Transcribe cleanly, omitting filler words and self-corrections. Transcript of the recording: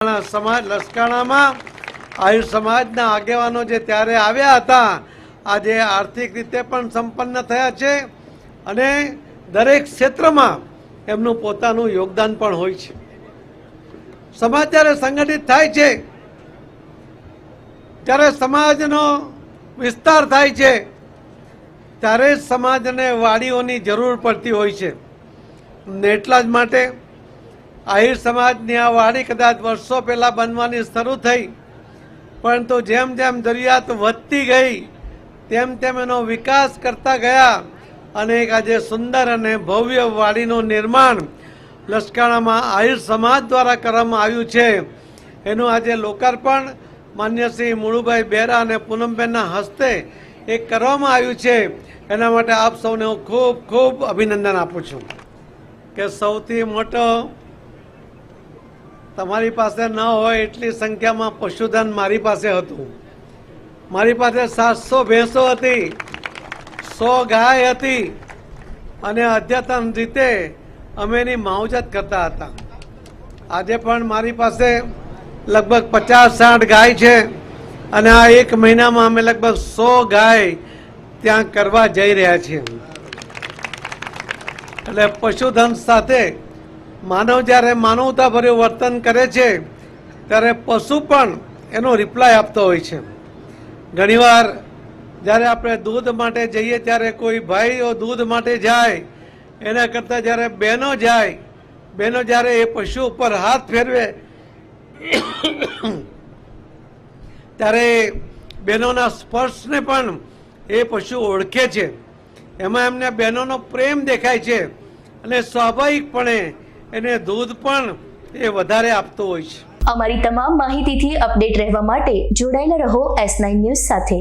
સમાજ લસકાણામાં આહિર સમાજના આગેવાનો જે ત્યારે આવ્યા હતા, આજે આર્થિક રીતે પણ સંપન્ન થયા છે અને દરેક ક્ષેત્રમાં એમનું પોતાનું યોગદાન પણ હોય છે. સમાજ જ્યારે સંગઠિત થાય છે ત્યારે સમાજનો વિસ્તાર થાય છે, ત્યારે સમાજને વાડીઓની જરૂર પડતી હોય છે. એટલા જ માટે આહિર સમાજની આ વાડી કદાચ વર્ષો પહેલાં બનવાની શરૂ થઈ, પરંતુ જેમ જેમ જરૂરિયાત વધતી ગઈ તેમ તેમ એનો વિકાસ કરતા ગયા અને એક આજે સુંદર અને ભવ્ય વાડીનું નિર્માણ લસકાણામાં આહિર સમાજ દ્વારા કરવામાં આવ્યું છે. એનું આજે લોકાર્પણ માન્ય શ્રી મુળુભાઈ બેરા અને પૂનમબેનના હસ્તે એ કરવામાં આવ્યું છે. એના માટે આપ સૌને હું ખૂબ ખૂબ અભિનંદન આપું છું કે સૌથી મોટો તમારી પાસે ન હોય એટલી સંખ્યામાં પશુધન મારી પાસે હતું. મારી પાસે 700 ભેંસો હતી, 100 ગાય હતી અને અદ્યતન રીતે અમે એની માવજત કરતા હતા. આજે પણ મારી પાસે લગભગ 50-60 ગાય છે અને આ એક મહિનામાં અમે લગભગ 100 ગાય ત્યાં કરવા જઈ રહ્યા છીએ. એટલે પશુધન સાથે માનવ જ્યારે માનવતાભર્યું વર્તન કરે છે ત્યારે પશુ પણ એનો રિપ્લાય આપતો હોય છે. ઘણીવાર જ્યારે આપણે દૂધ માટે જઈએ ત્યારે કોઈ ભાઈઓ દૂધ માટે જાય, એના કરતાં જ્યારે બહેનો જાય, બહેનો જ્યારે એ પશુ ઉપર હાથ ફેરવે ત્યારે બહેનોના સ્પર્શને પણ એ પશુ ઓળખે છે. એમાં એમને બહેનોનો પ્રેમ દેખાય છે અને સ્વાભાવિકપણે એને દૂધ પણ એ વધારે આપતો હોય છે. અમારી તમામ માહિતીથી અપડેટ રહેવા માટે જોડાયેલા રહો S9 ન્યૂઝ સાથે.